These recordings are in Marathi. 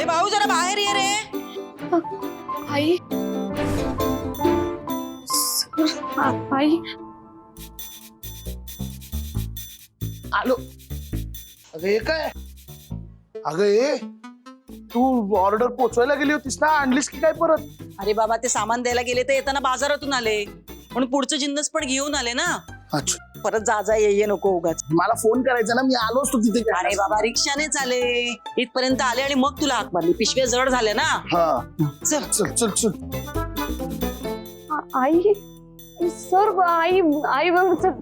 भाऊ जरा बाहेर ये रे. आई आई आलो. अगं हे काय? अगं हे तू ऑर्डर पोचवायला गेली होतीस ना, आणलीस की काय परत? अरे बाबा ते सामान द्यायला गेले तर येताना बाजारातून आले म्हणून पुढचं जिन्नस पण घेऊन आले ना. अच्छा, परत जा ये नको उगाच. मला फोन करायचा ना, मी आलो असतो तिथे. अरे बाबा रिक्षानेच आले इथपर्यंत आले आणि मग तुला हाक मारली. पिशव्या जड झाल्या ना. हा चल चल चल चल. आई सर आई आई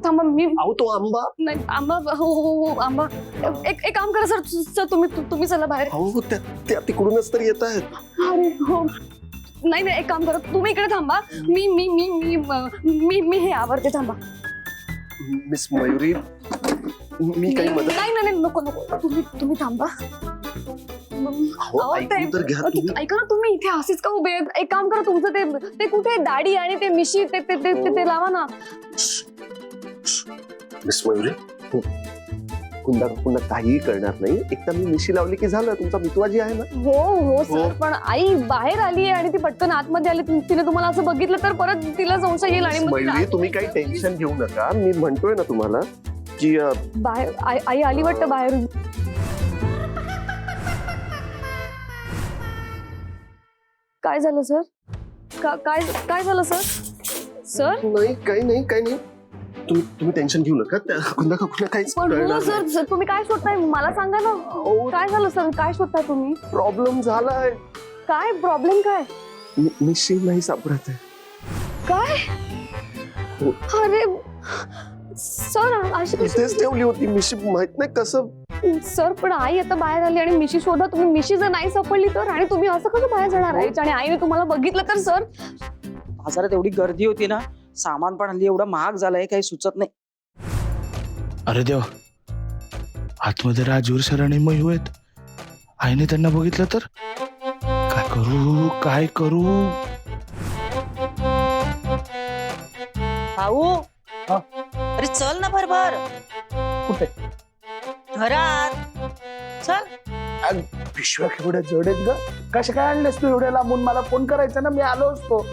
थांबा मी अहो तो आंबा. नाही आंबा हो आंबा एक काम करा सर सर तुम्ही चला बाहेर. अहो त्या तिकडूनच तर येत आहेत. अरे हो नाही एक काम करा तुम्ही इकडे थांबा. मी मी मी मी मी मी हे आवडते थांबा. मिस मयुरी, मी काही मदत. नाही नको तुम्ही थांबा. ऐकून तर घ्या तुम्ही. ऐका ना तुम्ही इथे असेच का उभे आहेत? एक काम करा तुमचं ते कुठे दाढी आणि ते मिशी ते लावा ना. मिस मयुरी, पुन्हा काहीही करणार नाही. एकदा मी मिशी लावली की झालं. तुमचा मितवाजी आहे ना. हो सर पण आई बाहेर आली आणि ती पटकन आतमध्ये आली. तिने तुम्हाला असं बघितलं तर परत तिला संशय येईल. आणि मयुरी तुम्ही काही टेन्शन घेऊ नका. मी म्हणतोय ना तुम्हाला की बाहेर आई आली वाटतं बाहेरून. काय झालं सर? काय झालं सर? सर नाही काही नाही. तुम्ही टेन्शन घेऊ नका. कुणाला काहीच पण कळणार हो नाही. सर तुम्ही काय शोधताय मला सांगा ना. काय झालं सर? काय शोधताय तुम्ही? प्रॉब्लेम झालाय. काय प्रॉब्लेम? काय मिशी नाही सापडत आहे. काय? अरे सर अशी इथेच ठेवली होती मिशी. माहित नाही कसं. सर पण आई आता बाहेर आली आणि मिशी शोधा. तुम्ही मिशी जर नाही सापडली तर आणि तुम्ही असं कसं बाहेर जाणार आहे? आणि आईने तुम्हाला बघितलं तर सर. बाजारात एवढी गर्दी होती ना, सामान पण हल्ली एवढं महाग झालंय काही सुचत नाही. अरे देवा, आतमध्ये राजवीर सर आणि मयू आहेत. आईने त्यांना बघितलं तर काय करू? भाऊ हा? अरे चल ना भरभर. कुठे? घरात चल. पिशव्या केवढ्या जड आहेत ग. कशा काय आणलेस तू एवढ्या लांबून? मला फोन करायचा ना, मी आलो असतो.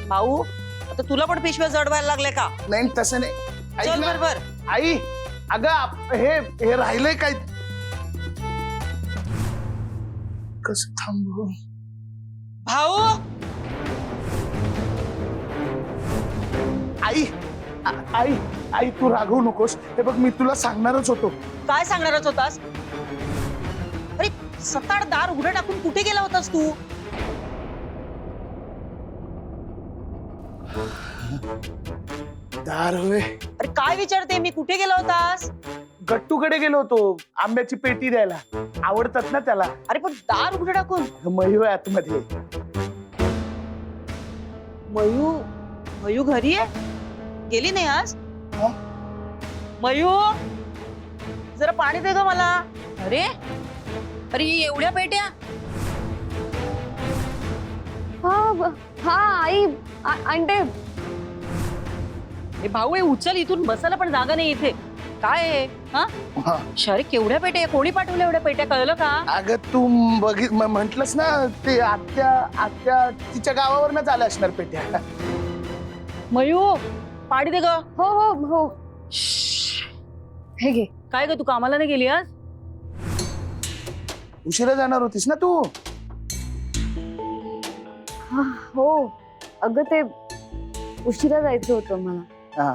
भाऊ आता तुला पण पिशव्या जडवायला लागले का? नाही तसं नाही. ऐक चल ना. भरभर. आई अगं हे राहिलंय काय? कसं थांबू? भाऊ आई तू रागवू नकोस. हे बघ मी तुला सांगणारच होतो. काय सांगणारच होतास? अरे सताड दार उघडं टाकून कुठे गेला होतास तू? दार होय. अरे काय विचारते मी, कुठे गेला होतास? गट्टूकडे गेलो होतो आंब्याची पेटी द्यायला. आवडतात ना त्याला. अरे पण दार उघडं टाकून? मयू आहे आतमध्ये. मयू घरी आहे? गेली नाही आज? हा? मयू जरा पाणी दे ग मला. अरे एवढ्या पेट्या? हा आई अंडे. हे भाऊ हे उचल, इथून बसायला पण जागा नाही इथे. काय आहे हा. शरे केवढ्या पेट्या? कोणी पाठवल्या एवढ्या पेट्या, कळलं का? अगं तू म्हंटलस ना ते आत्या तिच्या गावावरनं आल्या असणार पेट्या. मयू पाणी दे ग. हो हे घे. काय ग तू कामाला नाही गेली आज? उशिरा जाणार होतीस ना तू? हो अगं ते उशिरा जायचं होतं मला. हा.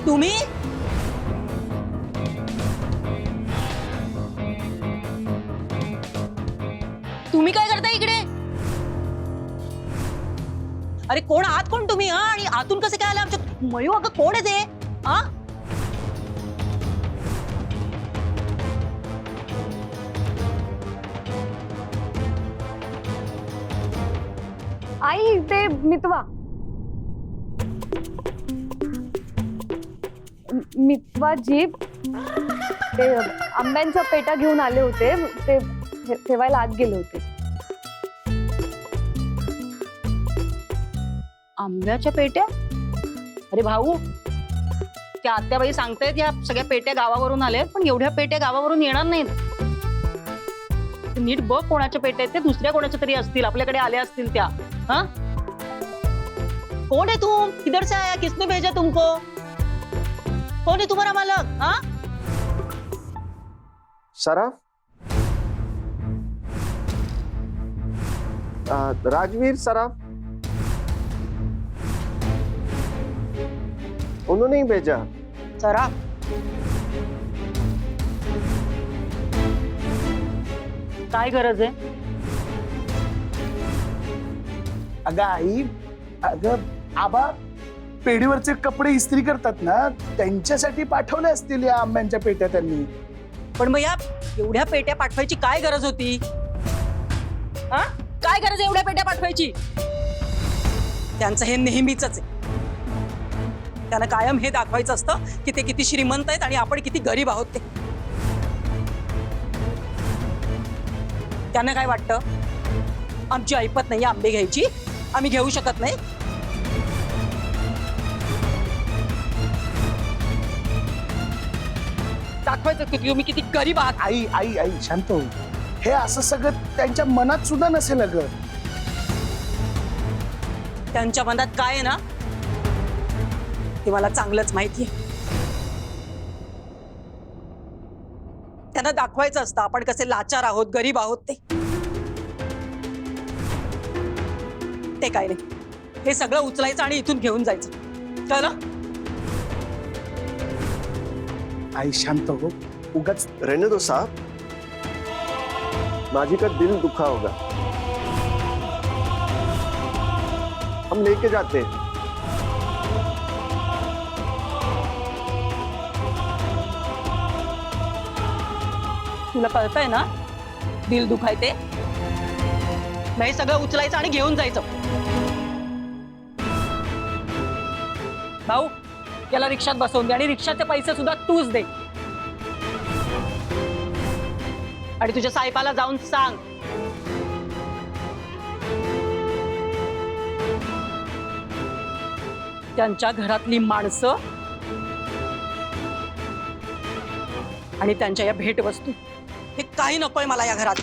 तुम्ही काय करता इकडे? अरे कोण आहात? कोण तुम्ही? हा आणि आतून कसे काय आले आमच्या? मयू अगं कोण आहे ते? हा आई ते मितवा जीप ते आंब्यांच्या पेटा घेऊन आले होते. ते ठेवायला आत गेले होते. आंब्याच्या पेट्या? अरे भाऊ त्या आत्याबाई सांगतायत या सगळ्या पेट्या गावावरून आल्या पण एवढ्या पेट्या गावावरून येणार नाहीत. नीट बघ कोणाच्या पेट्या आहेत ते, दुसऱ्या कोणाच्या तरी असतील, आपल्याकडे आल्या असतील त्या. हा कौन है तुम, किधर से आया, किसने भेजा तुमको, कौन है तुम्हारा मालक? हाँ सराफ, राजवीर सराफ, उन्होंने ही भेजा. जरा काय गरज आहे? अगं आई, अगं आबा पेढीवरचे कपडे इस्त्री करतात ना, त्यांच्यासाठी पाठवले असतील या आंब्यांच्या पेट्या त्यांनी. पण मग या एवढ्या पेट्या पाठवायची काय गरज होती? हा काय गरज आहे एवढ्या पेट्या पाठवायची? त्यांचं हे नेहमीच आहे. त्यांना कायम हे दाखवायचं असतं की ते किती श्रीमंत आहेत आणि आपण किती गरीब आहोत ते. त्यांना काय वाटतं आमची ऐपत नाही आंबे घ्यायची, आम्ही घेऊ शकत नाही. दाखवायचं की तुम्ही किती गरीब आहात. आई आई आई शांत हो. हे असं सगळं त्यांच्या मनात सुद्धा नसेल अगं. त्यांच्या मनात काय आहे ना ते मला चांगलंच माहिती आहे. त्यांना दाखवायचं असतं आपण कसे लाचार आहोत, गरीब आहोत ते. ते काय नाही, हे सगळं उचलायचं आणि इथून घेऊन जायचं. कळलं? आई शांत हो. उगाच रहने दो साहब, माजी का दिल दुखा होगा. हम लेके जाते हैं. तुला कळतंय ना दिल दुखाय ते. मग हे सगळं उचलायचं आणि घेऊन जायचं. भाऊ याला रिक्षात बसवून दे आणि रिक्षाचे पैसे सुद्धा तूच दे. आणि तुझ्या साहेबाला जाऊन सांग त्यांच्या घरातली माणसं आणि त्यांच्या या भेटवस्तू हे काही नकोय मला या घरात.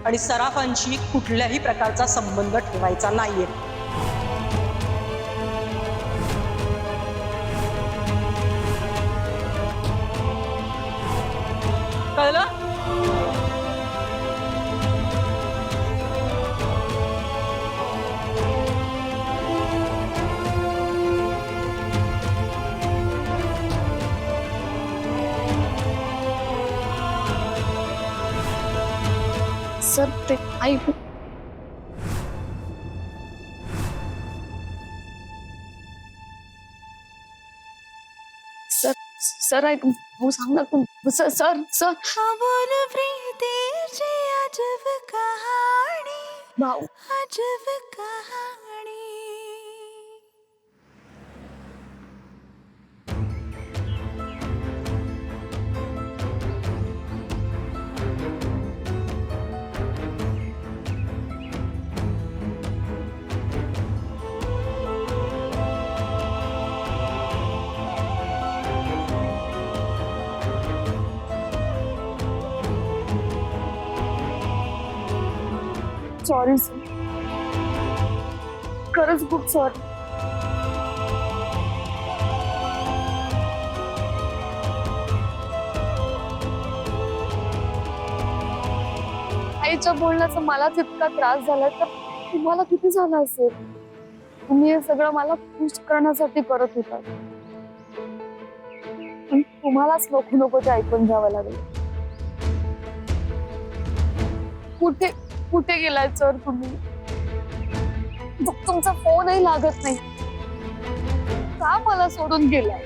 आणि सराफांशी कुठल्याही प्रकारचा संबंध ठेवायचा नाहीये. कळलं? सर ते आई सर सर ऐक हो सांग ना तू. सर सर सर बोल प्रीतीची अजब कहाणी, भाऊ अजब कहाणी. सॉरी सर, खरंच खूप सॉरी. आईच्या बोलण्याचा मलाच इतका त्रास झाला तर तुम्हाला किती झाला असेल. तुम्ही हे सगळं मला खुश करण्यासाठी करत होता, पण तुम्हालाच नको नको ते ऐकून घ्यावं लागलं. कुठे कुठे गेलाय सर तुम्ही? तुमचा फोनही लागत नाही. का मला सोडून गेलाय?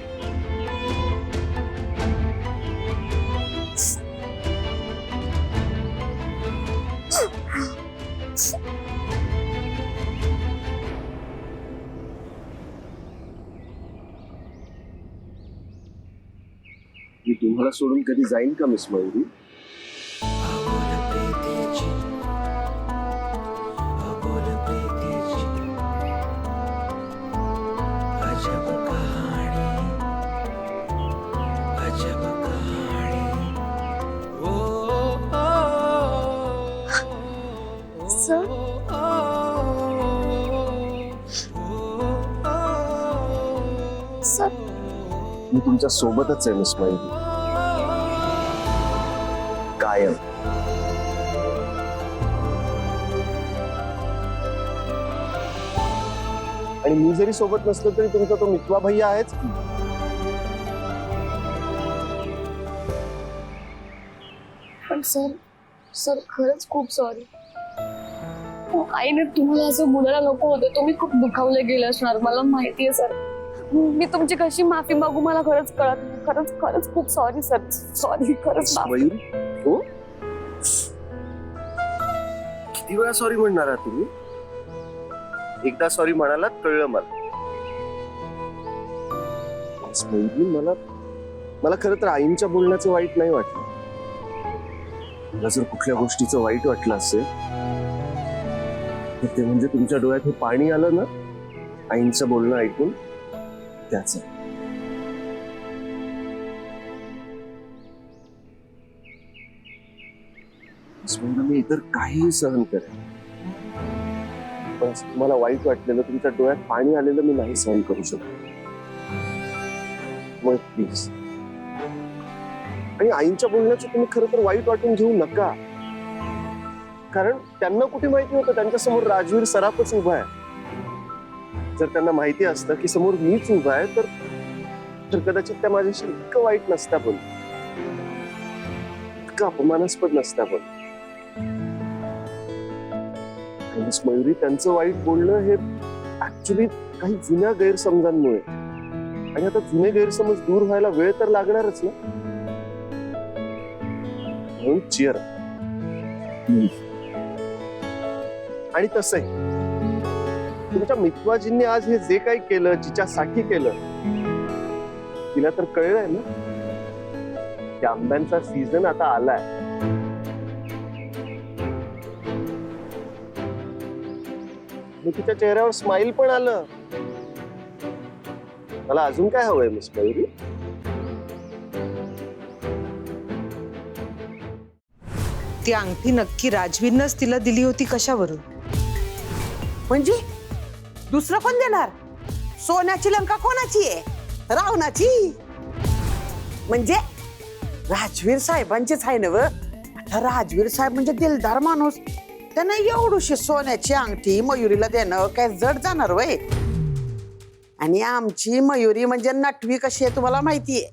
मी तुम्हाला सोडून कधी जाईन का मिस मयुरी? बोल प्रीतीची मी तुमच्या सोबतच आहे मिस मयुरी, कायम. आणि मी जरी सोबत नसलो तरी तुमचा तो मितवा भैया आहेच. पण सर खरंच खूप सॉरी. आईने तुम्हाला असं बोलायला नको होतं. तुम्ही खूप दुखावले गेले असणार, मला माहितीये सर. मी तुमची कशी माफी मागू मला खरंच कळत नाही. खरंच खूप सॉरी सर. सॉरी, खरंच माफी. मयुरी, हो, किती वेळा सॉरी म्हणणार आहात तुम्ही? एकदा सॉरी म्हणालात, कळलं मला. मिस मयुरी, मला खरं तर आईंच्या बोलण्याचं वाईट नाही वाटलं. मला जर कुठल्या गोष्टीचं वाईट वाटलं असेल तर ते म्हणजे तुमच्या डोळ्यात हे पाणी आलं ना आईंचं बोलणं ऐकून, त्याच. मी इतर काहीही सहन करेन, पण तुम्हाला वाईट वाटलेलं, तुमच्या डोळ्यात पाणी आलेलं मी नाही सहन करू शकत. मग प्लीज. आणि आईंच्या बोलण्याचं तुम्ही खरं तर वाईट वाटून घेऊ नका, कारण त्यांना कुठे माहिती होतं त्यांच्या समोर राजवीर सराफच उभा आहे. जर त्यांना माहिती असतं की समोर मीच उभा आहे तर कदाचित त्या माझ्याशी इतकं वाईट नसत्या, पण इतकं अपमानास्पद नसत्या. पण मिस मयुरी, त्यांचं वाईट बोलणं हे ऍक्च्युली काही जुन्या गैरसमजांमुळे, आणि आता जुने गैरसमज दूर व्हायला वेळ तर लागणारच ना. म्हणून चिअर. आणि तसंही तुमच्या मितवाजींनी आज हे जे काही केलं, जिच्यासाठी केलं, तिला तर कळलंय ना की आंब्यांचा सीझन आता आलाय. मी तिच्या चेहऱ्यावर स्माइल पण आलं. मला अजून काय हवंय मिस मयुरी? ती अंगठी नक्की राजवीरनंच तिला दिली होती कशावरून? म्हणजे दुसरं कोण देणार? सोन्याची लंका कोणाची आहे? रावणाची. म्हणजे राजवीर साहेबांचीच आहे ना व. आता राजवीर साहेब म्हणजे दिलदार माणूस, त्यांना एवढीशी सोन्याची अंगठी मयुरीला देणं काय जड जाणार वय? आणि आमची मयुरी म्हणजे नटवी कशी आहे तुम्हाला माहितीये.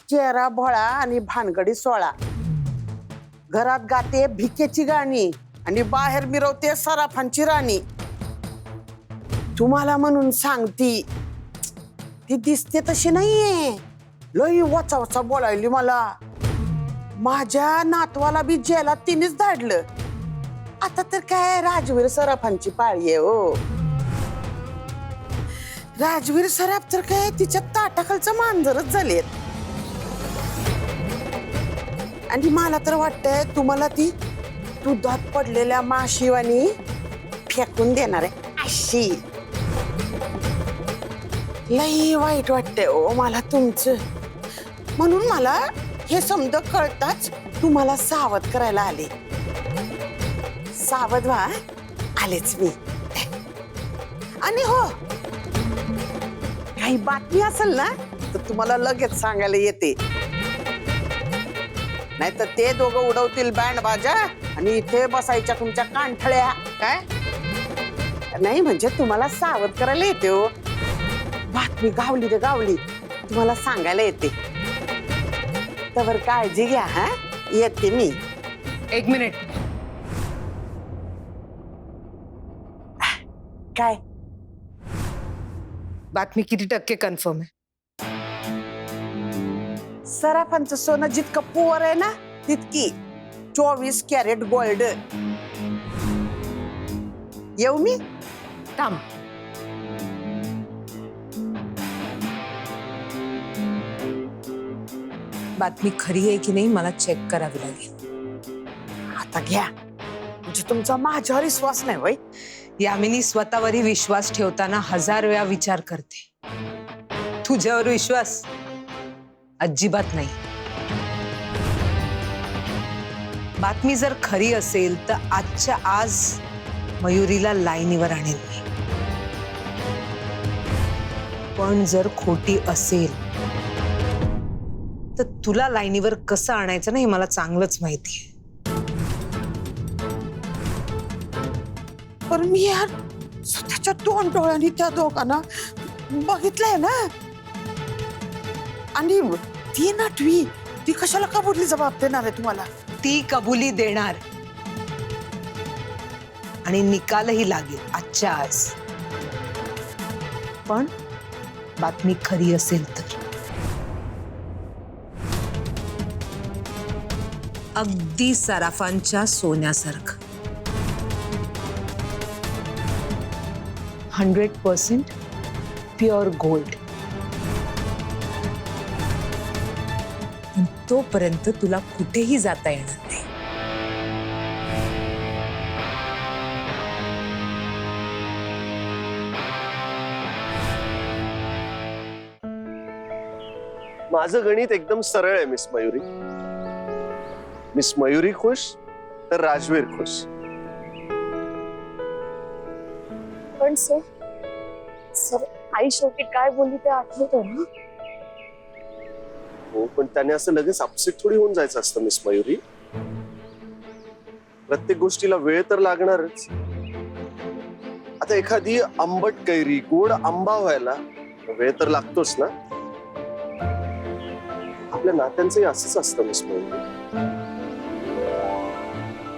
चेहरा भोळा आणि भानगडी सोळा. घरात गाते भिकेची गाणी आणि बाहेर मिरवते सराफांची राणी. तुम्हाला म्हणून सांगती, ती दिसते तशी नाहीये. लई वाचा वाचा बोलायली मला. माझ्या नातवाला बी जेलात तिनेच धाडलं. आता तर काय राजवीर सराफांची पाळी आहे हो. राजवीर सराफ तर काय तिच्या ताटाखालचं मांजरच झालेत. आणि मला तर वाटतंय तुम्हाला ती दुधात पडलेल्या माशीवानी फेकून देणार आहे अशी. लई वाईट वाटतंय ओ मला तुमचं. म्हणून मला हे समज कळताच तुम्हाला सावध करायला आले. सावध व्हा, आलेच मी. आणि हो, काही बातमी असेल ना तर तुम्हाला लगेच सांगायला येते. नाहीतर ते दोघं उडवतील बँड बाजा आणि इथे बसायच्या तुमच्या कांठळ्या. काय नाही म्हणजे तुम्हाला सावध करायला येते हो. बातमी गावली रे गावली तुम्हाला सांगायला येते. तर काळजी घ्या. हा, येते मी. एक मिनिट. काय बातमी किती टक्के कन्फर्म आहे? सराफांचं सोनं जितकं पुअर आहे ना तितकी 24 कॅरेट गोल्ड. येऊ मी? थांब. बातमी खरी आहे की नाही मला चेक करावी लागेल. आता घ्या. म्हणजे तुमचा माझ्यावर विश्वास नाही वय? यामिनी स्वतःवरही विश्वास ठेवताना 1000 वेळा विचार करते. तुझ्यावर विश्वास अजिबात नाही. बातमी जर खरी असेल तर आजच्या आज मयुरीला लाईनीवर आणेल मी. पण जर खोटी असेल तर तुला लाईनीवर कसं आणायचं ना हे मला चांगलंच माहितीये. पण मी यार स्वतःच्या 2 डोळ्यांनी त्या दोघांना बघितलंय ना. आणि ती नटवी ती कशाला कबुली जबाब देणार आहे तुम्हाला? ती कबुली देणार आणि निकालही लागेल आजच्या आज. पण बातमी खरी असेल तर. अगदी सराफांच्या सोन्यासारखं 100% प्युअर गोल्ड. तोपर्यंत तुला कुठेही जाता येणार नाही. माझं गणित एकदम सरळ आहे मिस मयुरी. मिस मयुरी खुश तर राजवीर खुश. पण सर सर आई शेवटी काय बोलली ते आठवतं ना. हो, पण त्याने असं लगेच अपसेट थोडी होऊन जायचं असतं मिस मयुरी. प्रत्येक गोष्टीला वेळ तर लागणारच. आता एखादी आंबट कैरी गोड आंबा व्हायला वेळ तर लागतोच ना. आपल्या नात्यांचंही असंच असतं मिस मयुरी.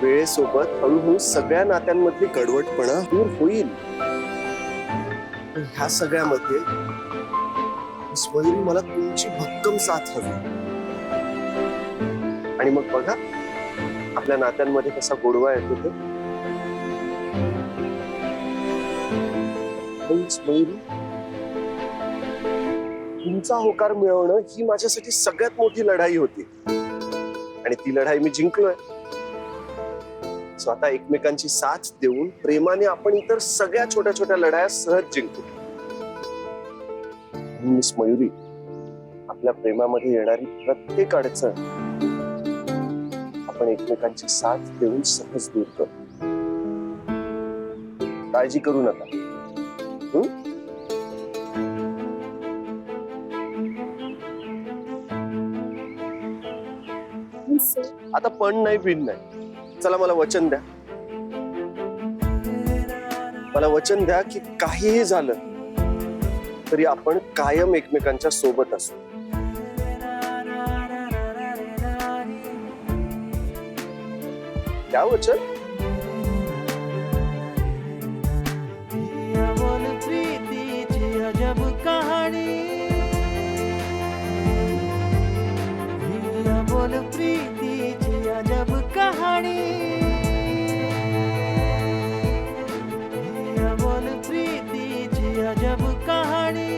वेळेसोबत हळूहळू सगळ्या नात्यांमधली कडवटपणा दूर होईल. पण ह्या सगळ्यामध्ये मिस मयुरी मला तुमची भक्कम साथ हवी. आणि मग बघा आपल्या नात्यांमध्ये कसा गोडवा येतो ते. मिस मयुरी, तुमचा होकार मिळवणं ही माझ्यासाठी सगळ्यात मोठी लढाई होती आणि ती लढाई मी जिंकलोय. स्वतः एकमेकांची साथ देऊन प्रेमाने आपण इतर सगळ्या छोट्या छोट्या लढाया सहज जिंकतो. मिस मयुरी, आपल्या प्रेमामध्ये येणारी प्रत्येक अडचण आपण एकमेकांची साथ देऊन सहज दूर करतो. काळजी करू नका. आता पण नाही बिन नाही. चला मला वचन द्या. मला वचन द्या की काहीही झालं तरी आपण कायम एकमेकांच्या सोबत असू. द्या वचन. बोल प्रीतीची अजब कहाणी. बोल प्रीतीची अजब कहाणी. बोल प्रीतीची अजब कहाणी.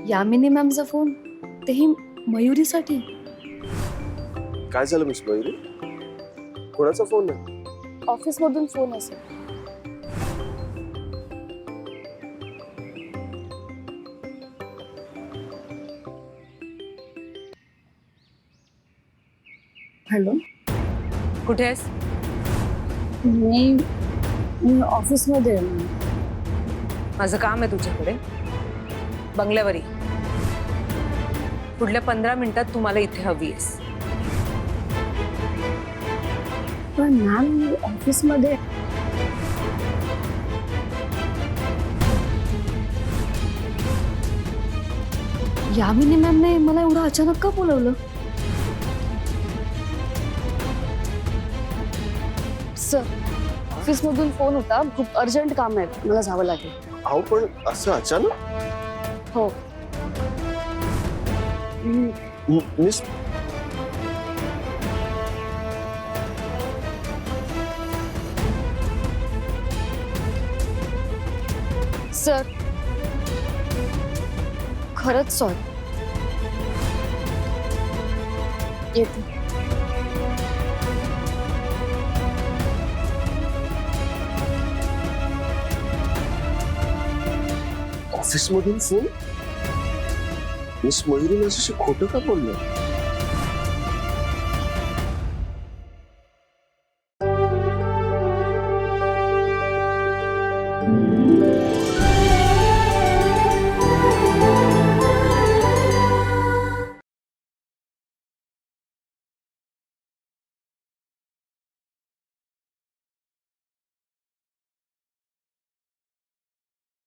यामिनी मॅमचा फोन, तेही मयुरीसाठी. काय झालं मिस मयुरी? कोणाचा फोन आहे? ऑफिस मधून फोन असेल. हॅलो, कुठे आहेस? मी ऑफिस मध्ये आहे. माझं काम आहे तुझ्याकडे. बंगल्यावर ये. पुढल्या 15 मिनिटात तुम्हाला इथे हवी आहेस. पण मॅम मी ऑफिस मध्ये. यामिनी मॅमने मला एवढं अचानक का बोलवलं? सर, ऑफिस मधून फोन होता. खूप अर्जंट काम आहे, मला जावं लागेल. अहो पण असं अचानक? हो. मिस सर, खरंच सॉरी. येते. ऑफिस मधून फोन? मिस मयुरी माझ्याशी खोटं का बोललं? आहे